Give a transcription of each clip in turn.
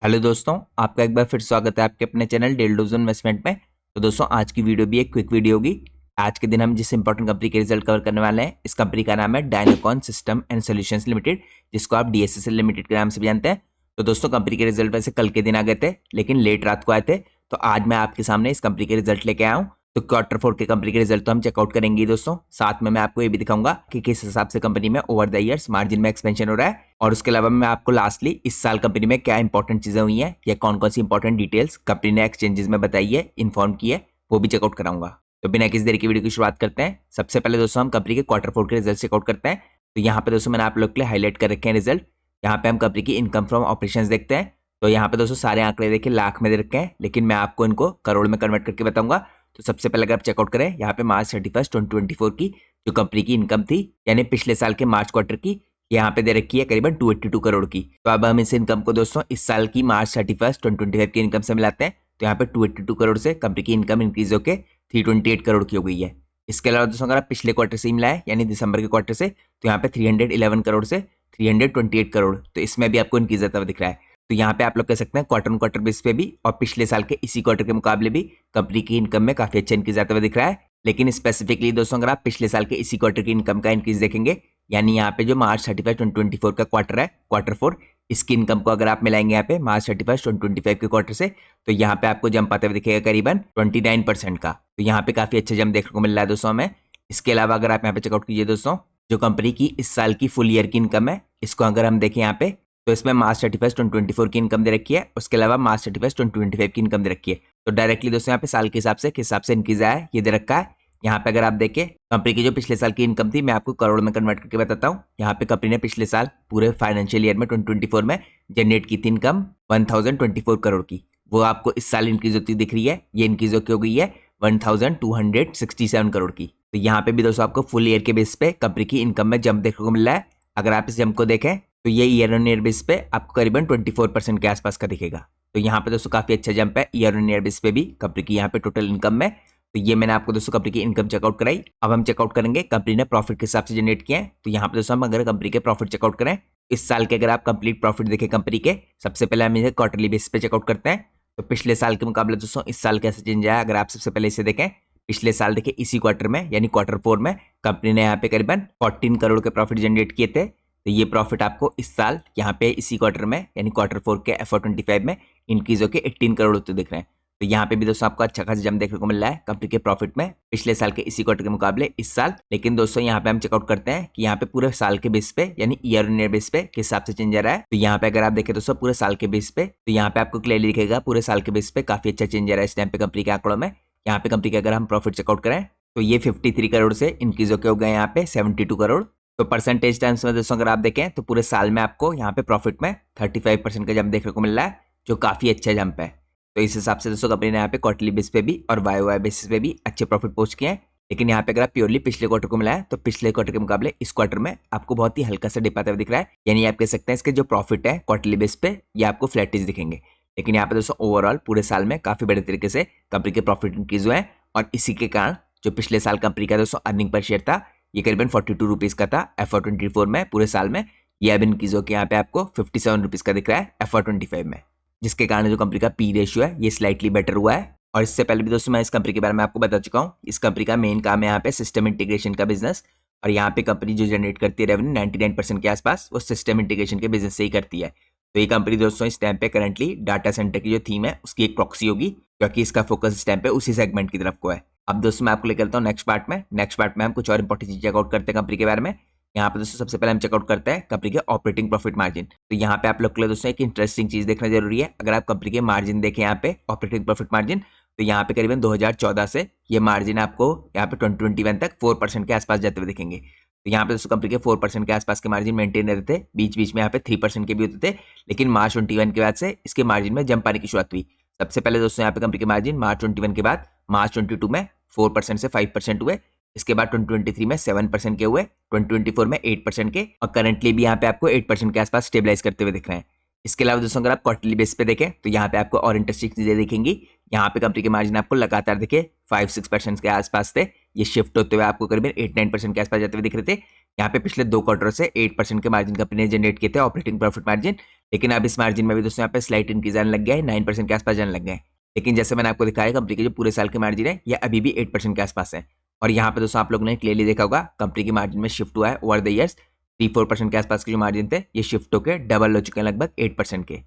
Hello दोस्तों, आपका एक बार फिर स्वागत है आपके अपने चैनल डेल डोजो इन्वेस्टमेंट में। तो दोस्तों, आज की वीडियो भी एक क्विक वीडियो होगी। आज के दिन हम जिस इंपॉर्टेंट कंपनी के रिजल्ट कवर करने वाले हैं, इस कंपनी का नाम है डायनाकॉन सिस्टम एंड सॉल्यूशंस लिमिटेड, जिसको आप डीएसएसएल लिमिटेड के नाम से भी जानते हैं। तो दोस्तों, कंपनी के रिजल्ट वैसे कल के दिन आ गए थे, लेकिन लेट रात को आए थे। तो आज मैं आपके सामने इस कंपनी के रिजल्ट लेके आया हूँ। तो क्वार्टर 4 के कंपनी के रिजल्ट तो हम चेकआउट करेंगे ही दोस्तों। साथ में मैं आपको ये भी दिखाऊंगा कि किस हिसाब से कंपनी में ओवर द ईयर्स मार्जिन में एक्सपेंशन हो रहा है, और उसके अलावा मैं आपको लास्टली इस साल कंपनी में क्या इंपॉर्टेंट चीजें हुई हैं या कौन कौन सी इंपॉर्टेंट डिटेल्स कंपनी ने एक्सचेंजेस में बताई है, इन्फॉर्म की है, वो भी चेकआउट कराऊंगा। तो बिना किसी देर की वीडियो की शुरुआत करते हैं। सबसे पहले दोस्तों हम कंपनी के क्वार्टर 4 के रिजल्ट चेकआउट करते हैं। तो यहाँ पे दोस्तों मैंने आप लोग के लिए हाईलाइट कर रखे हैं रिजल्ट। यहाँ पे हम कंपनी की इनकम फ्रॉम ऑपरेशंस देखते हैं। तो यहाँ पे दोस्तों सारे आंकड़े देखिए लाख में दे रखे हैं, लेकिन मैं आपको इनको करोड़ में कन्वर्ट करके बताऊंगा। तो सबसे पहले अगर आप चेकआउट करें, यहाँ पे मार्च 31 2024 की जो कंपनी की इनकम थी, यानी पिछले साल के मार्च क्वार्टर की, यहाँ पे दे रखी है करीबन 282 करोड़ की। तो अब हम इस इनकम को दोस्तों इस साल की मार्च 31 2025 की इनकम से मिलाते हैं। तो यहाँ पे 282 करोड़ से कंपनी की इनकम इंक्रीज होकर 328 करोड़ की हो गई है। इसके अलावा दोस्तों अगर आप पिछले क्वार्टर से ही मिलाए, यानी दिसंबर के क्वार्टर से, तो यहाँ पे 311 करोड़ से 328 करोड़, तो इसमें भी आपको इंक्रीज आता हुआ दिख रहा है। तो यहाँ पे आप लोग कह सकते हैं क्वार्टर क्वार्टर बेस पे भी और पिछले साल के इसी क्वार्टर के मुकाबले भी कंपनी की इनकम में काफी अच्छा इंक्रीज आता हुआ दिख रहा है। लेकिन स्पेसिफिकली दोस्तों अगर आप पिछले साल के इसी क्वार्टर की इनकम का इंक्रीज देखेंगे, यानी यहाँ पे जो मार्च 31 2024 का क्वार्टर है, क्वार्टर 4, इसकी इनकम को अगर आप मिलाएंगे यहाँ पे मार्च 31 2025 के क्वार्टर से, तो यहाँ पे आपको जंप आते हुए दिखेगा करीबन 29% का। तो यहाँ पे काफी अच्छा जंप देखने को मिल रहा है दोस्तों हमें। इसके अलावा अगर आप यहाँ पे चेकआउट कीजिए दोस्तों, जो कंपनी की इस साल की फुल ईयर की इनकम है, इसको अगर हम देखें यहाँ पे, तो इसमें मार्च 31 2024 की इनकम दे रखी है, उसके अलावा मार्च 31 2025 की इनकम दे रखी है। तो डायरेक्टली दोस्तों यहाँ पे साल के हिसाब से किस हिसाब से इंक्रीज आया है ये दे रखा है। यहाँ पे अगर आप देखें कंपनी की जो पिछले साल की इनकम थी, मैं आपको करोड़ में कन्वर्ट करके बताता हूँ। यहाँ पे कंपनी ने पिछले साल पूरे फाइनेंशियल ईयर में 2024 में जनरेट की थी इनकम 1024 करोड़ की। वो आपको इस साल इंक्रीज होती दिख रही है। ये इंक्रीज होकर हो गई है 1267 करोड़ की। तो यहाँ पे भी दोस्तों आपको फुल ईयर के बेस पे कंपनी की इनकम में जंप देखने को मिल रहा है। अगर आप इस जंप को देखें तो ये ईयर ऑन ईयर बेस पे आपको करीबन 24% के आसपास का दिखेगा। तो यहाँ पे दोस्तों काफी अच्छा जंप है ईयर ऑन ईयर बेस पे भी कंपनी की यहाँ पे टोटल इनकम में। तो ये मैंने आपको दोस्तों कंपनी की इनकम चेकआउट कराई। अब हम चेकआउट करेंगे कंपनी ने प्रॉफिट के हिसाब से जनरेट किया है। तो यहाँ पे दोस्तों हम अगर कंपनी के प्रॉफिट चेकआउट करें, इस साल के अगर आप कंप्लीट प्रॉफिट देखें कंपनी के, सबसे पहले हम इसे क्वार्टरली बेस पे चेकआउट करते हैं। तो पिछले साल के मुकाबले दोस्तों इस साल कैसे चेंज आया, अगर आप सबसे पहले इसे देखें, पिछले साल देखिए इसी क्वार्टर में यानी क्वार्टर 4 में कंपनी ने यहाँ पे करीबन 14 करोड़ के प्रॉफिट जनरेट किए थे। तो ये प्रॉफिट आपको इस साल यहाँ पे इसी क्वार्टर में यानी क्वार्टर 4 के FY25 में इंक्रीज होकर 18 करोड़ होते दिख रहे हैं। तो यहाँ पे भी दोस्तों आपको अच्छा खासा जंप देखने को मिल रहा है कंपनी के प्रॉफिट में पिछले साल के इसी क्वार्टर के मुकाबले इस साल। लेकिन दोस्तों यहाँ पे हम चेकआउट करते हैं कि यहाँ पे पूरे साल के बेस पे यानी ईयर ऑन ईयर बेस पे किस हिसाब से चेंज आ रहा है। तो यहाँ पे अगर आप देखें दोस्तों पूरे साल के बेस पे, तो यहाँ पे आपको क्लियरली दिखेगा पूरे साल के बेस पे काफी अच्छा चेंज आ रहा है इस टाइम पे कंपनी के आंकड़ों में। यहाँ पे कंपनी के अगर हम प्रॉफिट चेकआउट करें तो ये 53 करोड़ से इंक्रीज होकर हो गए यहाँ पे 72 करोड़। तो परसेंटेज टर्म्स में दोस्तों अगर आप देखें तो पूरे साल में आपको यहाँ पे प्रॉफिट में 35% का जंप देखने को मिल रहा है, जो काफी अच्छा जंप है। तो इस हिसाब से दोस्तों कंपनी ने यहाँ पे क्वार्टरली बेस पे भी और वाई बेसिस पे भी अच्छे प्रॉफिट पोस्ट किए हैं। लेकिन यहाँ पे अगर आप प्योरली पिछले क्वार्टर को मिलाएं तो पिछले क्वार्टर के मुकाबले इस क्वार्टर में आपको बहुत ही हल्का सा डिप आता हुआ दिख रहा है। यानी आप कह सकते हैं इसके जो प्रॉफिट है क्वार्टरली बेस पे ये आपको फ्लैटिश दिखेंगे। लेकिन यहाँ पे दोस्तों ओवरऑल पूरे साल में काफी बड़े तरीके से कंपनी के प्रॉफिट इंक्रीज हुए हैं, और इसी के कारण जो पिछले साल कंपनी का दोस्तों अर्निंग पर शेयर था ये करीबन 42 रुपीज का था FY24 में पूरे साल में, ये अब इंक्रीज होकर यहाँ पे आपको 57 रुपीज का दिख रहा है FY25 में, जिसके कारण जो कंपनी का पी रेशियो है ये स्लाइटली बेटर हुआ है। और इससे पहले भी दोस्तों मैं इस कंपनी के बारे में आपको बता चुका हूँ। इस कंपनी का मेन काम है यहाँ पे सिस्टम इंटीग्रेशन का बिजनेस, और यहाँ पे कंपनी जो जनरेट करती है रेवेन्यू 99% के आसपास वो सिस्टम इंटीग्रेशन के बिजनेस से ही करती है। तो ये कंपनी दोस्तों इस टाइम पे करंटली डाटा सेंटर की जो थीम है उसकी एक प्रॉक्सी होगी, क्योंकि इसका फोकस इस टाइम पे उसी सेगमेंट की तरफ को है। अब दोस्तों मैं आपको लेकर चलता हूँ नेक्स्ट पार्ट में। नेक्स्ट पार्ट में हम कुछ और इंपॉर्टेंट चीज चेकआउट करते हैं कंपनी के बारे में। यहाँ पे दोस्तों सबसे पहले हम चेकआउट करते हैं कंपनी के ऑपरेटिंग प्रॉफिट मार्जिन। तो यहाँ पे आप लोग के लिए दोस्तों एक इंटरेस्टिंग चीज देखना जरूरी है। अगर आप कंपनी के मार्जिन देखें यहाँ पे ऑपरेटिंग प्रॉफिट मार्जिन, तो यहाँ पे करीबन 2014 से ये मार्जिन आपको यहाँ पे 2021 तक 4% के आसपास जाते हुए दिखेंगे। तो यहाँ पे दोस्तों कंपनी के 4% के आसपास के मार्जिन मेंटेन रहते थे, बीच बीच में यहाँ पे 3% के भी होते थे। लेकिन मार्च 21 के बाद से इसके मार्जिन में जंप आने की शुरुआत हुई। सबसे पहले दोस्तों यहाँ पे कंपनी के मार्जिन मार्च 21 के बाद मार्च 22 में 4% से 5% हुए, इसके बाद 2023 में 7% के हुए, 2024 में 8% के, और करंटली भी यहाँ पे आपको 8% के आसपास स्टेबलाइज करते हुए दिख रहे हैं। इसके अलावा दोस्तों अगर आप क्वार्टरली बेस पे देखें तो यहाँ पे आपको और इंटरेस्टिंग चीजें दिखेंगी। यहाँ पे कंपनी के मार्जिन आपको लगातार देखे 5-6% के आसपास थे, ये शिफ्ट होते हुए आपको करीबन 8-9% के आसपास जाते हुए दिख रहे थे। यहाँ पे पिछले 2 क्वार्टर से 8% के मार्जिन कंपनी ने जनरेट किए थे ऑपरेटिंग प्रॉफिट मार्जिन, लेकिन अब इस मार्जिन में भी दोस्तों यहाँ पे स्लाइट इंक्रीज आने लग गया है, 9% के आसपास जाने लग गए हैं। लेकिन जैसे मैंने आपको दिखाया कंपनी के जो पूरे साल के मार्जिन है ये अभी भी 8% के आसपास है। और यहाँ पे दोस्तों आप लोगों ने क्लियरली देखा होगा कंपनी की मार्जिन में शिफ्ट हुआ है ओवर द ईयर्स। 3-4% के आसपास के जो मार्जिन थे ये शिफ्ट होकर डबल हो चुके हैं लगभग 8% के।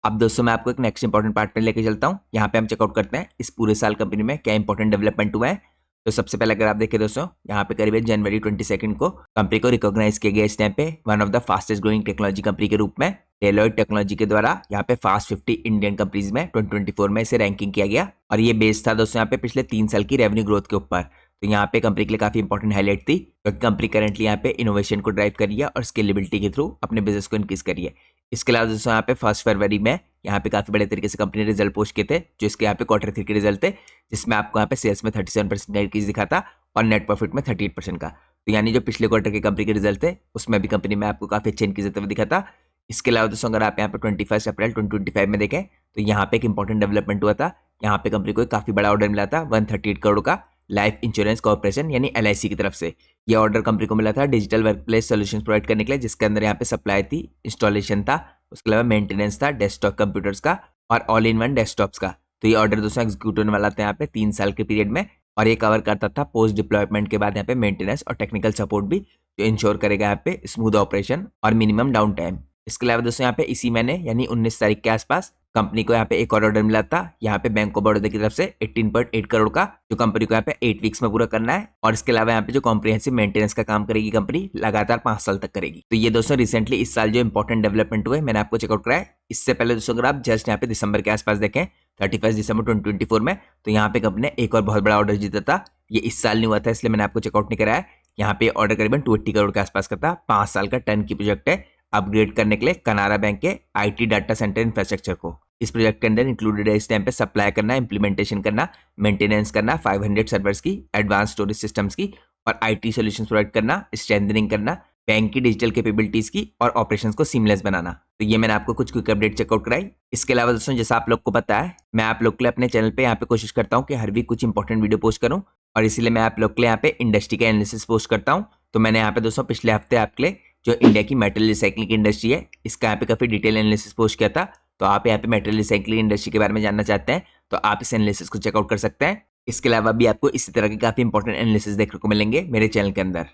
अब दोस्तों मैं आपको एक नेक्स्ट इंपॉर्टेंट पार्ट में लेके चलता हूँ। यहाँ पे हम चेकआउट करते हैं इस पूरे साल कंपनी में क्या इंपॉर्टेंट डेवलपमेंट हुआ है। तो सबसे पहले अगर आप देखें दोस्तों यहाँ पे करीब जनवरी 22 को कंपनी को रिकॉग्नाइज किया गया इस टाइम पे one of the fastest growing technology company के रूप में। डेलॉयट टेक्नोलॉजी के द्वारा यहाँ पे फास्ट 50 इंडियन कंपनीज में 2024 में इसे रैंकिंग किया गया और ये बेस था दोस्तों यहाँ पे पिछले 3 साल की रेवेन्यू ग्रोथ के ऊपर। तो यहाँ पे कंपनी के लिए काफी इंपॉर्टेंट हाईलाइट थी क्योंकि कंपनी करेंटली यहाँ पे इनोवेशन को ड्राइव करी है और स्केलेबिलिटी के थ्रू अपने बिजनेस को इंक्रीज करी है। इसके अलावा दोस्तों यहाँ पे 1 फरवरी में यहाँ पे काफी बड़े तरीके से कंपनी ने रिजल्ट पोस्ट किए थे जो इसके यहाँ पे Q3 के रिजल्ट थे, जिसमें आपको यहाँ पे सेल्स में 37% का इंक्रीज दिखा था और नेट प्रॉफिट में 38% का। तो यानी जो पिछले क्वार्टर के कंपनी के रिजल्ट थे उसमें भी कंपनी में आपको काफी अच्छे इंक्रीज होते हुए दिखा था। इसके अलावा दोस्तों अगर आप यहाँ पे 21 अप्रैल 2025 में देखें तो यहाँ पे एक इंपॉर्टेंट डेवलपमेंट हुआ था। यहाँ पे कंपनी को एक काफी बड़ा ऑर्डर मिला था 138 करोड़ का लाइफ इंश्योरेंस कॉर्पोरेशन यानी LIC की तरफ से। ये ऑर्डर कंपनी को मिला था डिजिटल वर्कप्लेस सॉल्यूशंस प्रोवाइड करने के लिए, जिसके अंदर यहाँ पे सप्लाई थी, इंस्टॉलेशन था, उसके अलावा मेंटेनेंस था डेस्कटॉप कंप्यूटर्स का और ऑल इन वन डेस्कटॉप्स का। तो ये ऑर्डर दोस्तों एग्जीक्यूट होने वाला था यहाँ पे 3 साल के पीरियड में और ये कवर करता था पोस्ट डिप्लॉयमेंट के बाद यहाँ पे मेंटेनेंस और टेक्निकल सपोर्ट भी, जो इंश्योर करेगा यहाँ पे स्मूथ ऑपरेशन और मिनिमम डाउन टाइम। इसके अलावा दोस्तों यहाँ पे इसी महीने यानी 19 तारीख के आसपास कंपनी को यहाँ पे एक और ऑर्डर मिला था यहाँ पे बैंक ऑफ बड़ौदा की तरफ से 18.8 करोड़ का, जो कंपनी को यहाँ पे 8 वीक्स में पूरा करना है। और इसके अलावा यहाँ पे जो कॉम्प्रिहेंसिव मेंटेनेंस का काम करेगी कंपनी लगातार 5 साल तक करेगी। तो ये दोस्तों रिसेंटली इस साल जो इंपॉर्टेंट डेवलपमेंट हुए मैंने आपको चेकआउट कराया। इससे पहले दोस्तों अगर आप जस्ट यहाँ पे दिसंबर के आसपास देखें 31 दिसंबर 2024 में, तो यहाँ पे कंपनी ने एक और बहुत बड़ा ऑर्डर जीता था। ये इस साल नहीं हुआ था इसलिए मैंने आपको चेकआउट नहीं कराया। यहाँ पे ऑर्डर करीबन 280 करोड़ के आसपास का था, 5 साल का टर्न की प्रोजेक्ट है अपग्रेड करने के लिए कनारा बैंक के IT डाटा सेंटर इंफ्रास्ट्रक्चर को। इस प्रोजेक्ट के अंदर इंक्लूडेड है इस टाइम पे सप्लाई करना, इंप्लीमेंटेशन करना, मेंटेनेंस करना 500 सर्वर्स की, एडवांस स्टोरेज सिस्टम्स की और IT सॉल्यूशंस प्रोवाइड करना, स्ट्रेंथनिंग करना बैंक की डिजिटल कैपेबिलिटीज की और ऑपरेशंस को सीमलेस बनाना। तो ये मैंने आपको कुछ क्विक अपडेट चेकआउट कराई। इसके अलावा दोस्तों जैसा आप लोग को पता है मैं आप लोग के लिए अपने चैनल पे यहाँ पे कोशिश करता हूँ कि हर वीक कुछ इंपॉर्टेंट वीडियो पोस्ट करूँ और इसीलिए मैं आप लोग के लिए यहाँ पे इंडस्ट्री का एनालिसिस पोस्ट करता हूँ। तो मैंने यहाँ पे दोस्तों पिछले हफ्ते आपके लिए जो इंडिया की मेटल रिसाइकलिंग की इंडस्ट्री है इसका यहाँ पे काफी डिटेल एनालिसिस पोस्ट किया था। तो आप यहाँ पे मेटल रिसाइकलिंग इंडस्ट्री के बारे में जानना चाहते हैं तो आप इस एनालिसिस को चेकआउट कर सकते हैं। इसके अलावा भी आपको इसी तरह के काफी इंपॉर्टेंट एनालिसिस देखने को मिलेंगे मेरे चैनल के अंदर।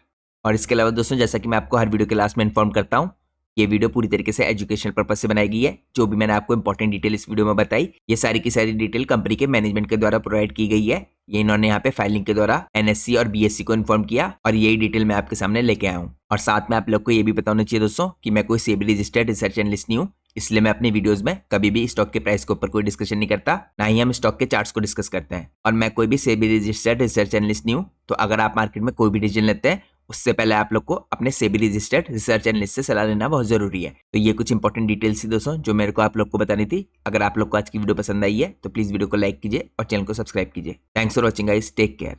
और इसके अलावा दोस्तों जैसा कि मैं आपको हर वीडियो के लास्ट में इन्फॉर्म करता हूँ, ये वीडियो पूरी तरीके से एजुकेशनल पर्पज से बनाई गई है। जो भी मैंने आपको इंपॉर्टेंट डिटेल इस वीडियो में बताई ये सारी की सारी डिटेल कंपनी के मैनेजमेंट के द्वारा प्रोवाइड की गई है। ये इन्होंने यहाँ पे फाइलिंग के द्वारा NSE और BSE को इन्फॉर्म किया और यही डिटेल मैं आपके सामने लेके आया हूँ। और साथ में आप लोग को ये भी पता होना चाहिए दोस्तों कि मैं कोई सेबी रजिस्टर्ड रिसर्च एनालिस्ट नहीं हूँ, इसलिए मैं अपने वीडियोस में कभी भी स्टॉक के प्राइस के ऊपर कोई डिस्कशन नहीं करता, ना ही हम स्टॉक के चार्ट्स को डिस्कस करते हैं। और मैं कोई भी सेबी रजिस्टर्ड रिसर्च एनालिस्ट नहीं हूँ। तो अगर आप मार्केट में कोई भी डिसीजन लेते हैं उससे पहले आप लोग को अपने सेबी रजिस्टर्ड रिसर्च एनालिस्ट से सलाह लेना बहुत जरूरी है। तो ये कुछ इंपॉर्टेंट डिटेल्स थी दोस्तों जो मेरे को आप लोग को बतानी थी। अगर आप लोग को आज की वीडियो पसंद आई है तो प्लीज वीडियो को लाइक कीजिए और चैनल को सब्सक्राइब कीजिए। Thanks for watching guys, take care.